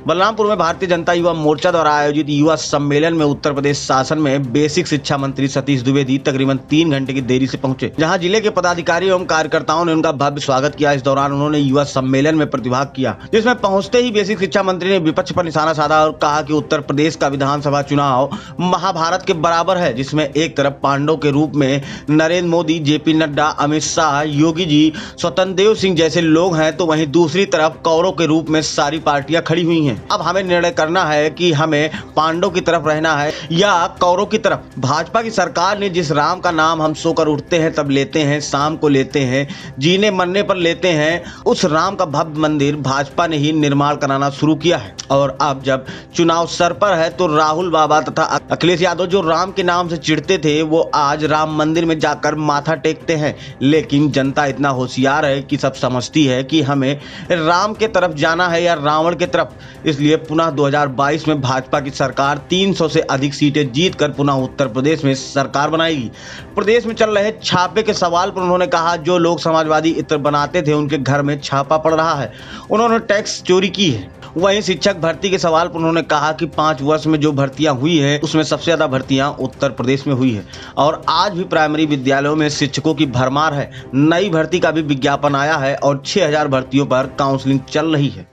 बलरामपुर में भारतीय जनता युवा मोर्चा द्वारा आयोजित युवा सम्मेलन में उत्तर प्रदेश शासन में बेसिक शिक्षा मंत्री सतीश द्विवेदी तकरीबन 3 घंटे की देरी से पहुंचे, जहां जिले के पदाधिकारी एवं कार्यकर्ताओं ने उनका भव्य स्वागत किया। इस दौरान उन्होंने युवा सम्मेलन में प्रतिभाग किया, जिसमें पहुंचते ही बेसिक शिक्षा मंत्री ने विपक्ष पर निशाना साधा और कहा कि उत्तर प्रदेश का विधानसभा चुनाव महाभारत के बराबर है, जिसमें एक तरफ पांडवों के रूप में नरेंद्र मोदी, जेपी नड्डा, अमित शाह, योगी जी, स्वतंत्र देव सिंह जैसे लोग हैं, तो वहीं दूसरी तरफ कौरवों के रूप में सारी पार्टियां खड़ी हुई हैं। अब हमें निर्णय करना है कि हमें पांडवों की तरफ रहना है या कौरवों की तरफ। भाजपा की सरकार ने जिस राम का नाम हम सोकर उठते हैं तब लेते हैं, शाम को लेते हैं, जीने मरने पर लेते हैं, उस राम का भव्य मंदिर भाजपा ने ही निर्माण कराना शुरू किया है। और अब जब चुनाव सर पर है तो राहुल बाबा तथा अखिलेश यादव जो राम के नाम से चिढ़ते थे, वो आज राम मंदिर में जाकर माथा टेकते हैं। लेकिन जनता इतना होशियार है कि सब समझती है कि हमें राम के तरफ जाना है या रावण के तरफ। इसलिए पुनः 2022 में भाजपा की सरकार 300 से अधिक सीटें जीतकर पुनः उत्तर प्रदेश में सरकार बनाएगी। प्रदेश में चल रहे छापे के सवाल पर उन्होंने कहा, जो लोग समाजवादी इत्र बनाते थे उनके घर में छापा पड़ रहा है, उन्होंने टैक्स चोरी की है। वहीं शिक्षक भर्ती के सवाल पर उन्होंने कहा कि 5 वर्ष में जो भर्तियां हुई है उसमें सबसे ज्यादा भर्तियां उत्तर प्रदेश में हुई है और आज भी प्राइमरी विद्यालयों में शिक्षकों की भरमार है। नई भर्ती का भी विज्ञापन आया है और 6000 भर्तियों पर काउंसलिंग चल रही है।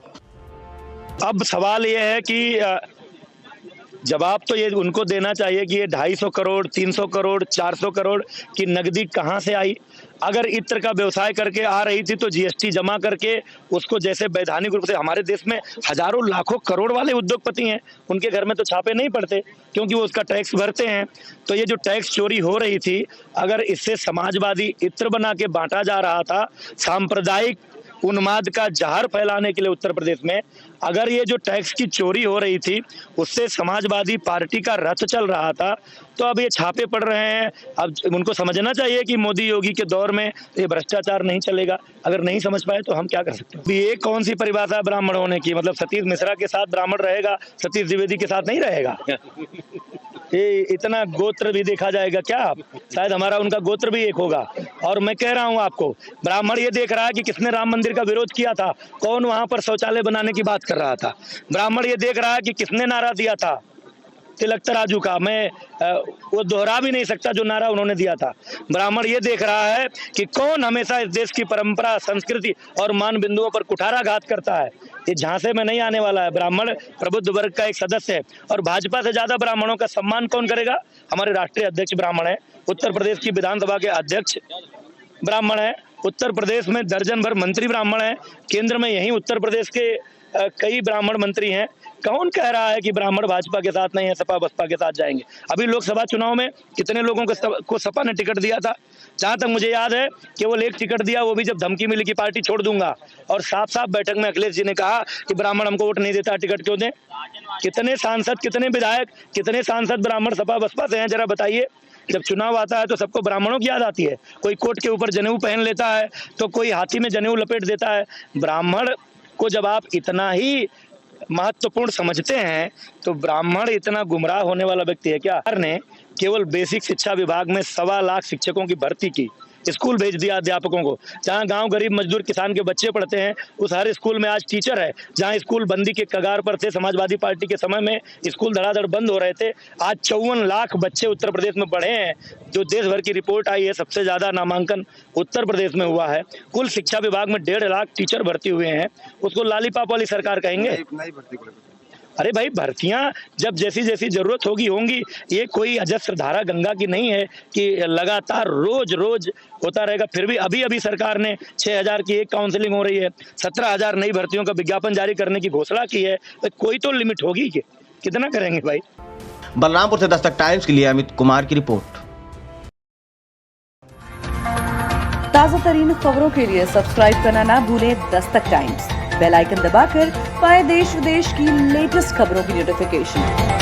अब सवाल ये है कि जवाब तो ये उनको देना चाहिए कि ये 250 करोड़, 300 करोड़, 400 करोड़ की नकदी कहाँ से आई। अगर इत्र का व्यवसाय करके आ रही थी तो जीएसटी जमा करके उसको, जैसे वैधानिक रूप से हमारे देश में हजारों लाखों करोड़ वाले उद्योगपति हैं, उनके घर में तो छापे नहीं पड़ते क्योंकि वो उसका टैक्स भरते हैं। तो ये जो टैक्स चोरी हो रही थी, अगर इससे समाजवादी इत्र बना के बांटा जा रहा था, सांप्रदायिक उन्माद का जहर फैलाने के लिए उत्तर प्रदेश में, अगर ये जो टैक्स की चोरी हो रही थी उससे समाजवादी पार्टी का रथ चल रहा था, तो अब ये छापे पड़ रहे हैं। अब उनको समझना चाहिए कि मोदी योगी के दौर में ये भ्रष्टाचार नहीं चलेगा। अगर नहीं समझ पाए तो हम क्या कर सकते हैं। ये कौन सी परिभाषा है ब्राह्मण होने की? मतलब सतीश मिश्रा के साथ ब्राह्मण रहेगा, सतीश द्विवेदी के साथ नहीं रहेगा? ये इतना गोत्र भी देखा जाएगा क्या? शायद हमारा उनका गोत्र भी एक होगा। और मैं कह रहा हूं आपको, ब्राह्मण ये देख रहा है कि किसने राम मंदिर का विरोध किया था, कौन वहां पर शौचालय बनाने की बात कर रहा था। ब्राह्मण ये देख रहा है कि किसने नारा दिया था तिलक तराजू का, मैं वो दोहरा भी नहीं सकता जो नारा उन्होंने दिया था। ब्राह्मण ये देख रहा है कि कौन हमेशा इस देश की परंपरा, संस्कृति और मान बिंदुओं पर कुठाराघात करता है। ये झांसे में नहीं आने वाला है। ब्राह्मण प्रबुद्ध वर्ग का एक सदस्य है और भाजपा से ज्यादा ब्राह्मणों का सम्मान कौन करेगा? हमारे राष्ट्रीय अध्यक्ष ब्राह्मण है, उत्तर प्रदेश की विधानसभा के अध्यक्ष ब्राह्मण है, उत्तर प्रदेश में दर्जन भर मंत्री ब्राह्मण है, केंद्र में यही उत्तर प्रदेश के कई ब्राह्मण मंत्री हैं। कौन कह रहा है कि ब्राह्मण भाजपा के साथ नहीं है, सपा बसपा के साथ जाएंगे? अभी लोकसभा चुनाव में कितने लोगों को सपा ने टिकट दिया था? जहां तक मुझे याद है केवल एक टिकट दिया, वो भी जब धमकी मिली कि पार्टी छोड़ दूंगा। और साफ साफ बैठक में अखिलेश जी ने कहा कि ब्राह्मण हमको वोट नहीं देता, टिकट क्यों दें? कितने सांसद, कितने विधायक, कितने सांसद ब्राह्मण सपा बसपा से हैं, जरा बताइए। जब चुनाव आता है तो सबको ब्राह्मणों की याद आती है। कोई कोट के ऊपर जनेऊ पहन लेता है तो कोई हाथी में जनेऊ लपेट देता है। ब्राह्मण को जब आप इतना ही महत्वपूर्ण समझते हैं तो ब्राह्मण इतना गुमराह होने वाला व्यक्ति है क्या? सरकार ने केवल बेसिक शिक्षा विभाग में 1.25 लाख शिक्षकों की भर्ती की, स्कूल भेज दिया अध्यापकों को। जहां गांव गरीब मजदूर किसान के बच्चे पढ़ते हैं उस हर स्कूल में आज टीचर है। जहां स्कूल बंदी के कगार पर थे, समाजवादी पार्टी के समय में स्कूल धड़ाधड़ बंद हो रहे थे, आज 54 लाख बच्चे उत्तर प्रदेश में पढ़े हैं। जो देश भर की रिपोर्ट आई है, सबसे ज्यादा नामांकन उत्तर प्रदेश में हुआ है। कुल शिक्षा विभाग में 1.5 लाख टीचर भर्ती हुए हैं। उसको लालीपाप वाली सरकार कहेंगे? अरे भाई, भर्तियां जब जैसी जैसी जरूरत होंगी। ये कोई अजस्र धारा गंगा की नहीं है कि लगातार रोज रोज होता रहेगा। फिर भी अभी सरकार ने 6000 की एक काउंसलिंग हो रही है, 17000 नई भर्तियों का विज्ञापन जारी करने की घोषणा की है। तो कोई तो लिमिट होगी कि कितना करेंगे भाई। बलरामपुर से दस्तक टाइम्स के लिए अमित कुमार की रिपोर्ट। ताजा तरीन खबरों के लिए सब्सक्राइब करना ना भूलें दस्तक टाइम्स। बेल आइकन दबाकर पाएं देश विदेश की लेटेस्ट खबरों की नोटिफिकेशन।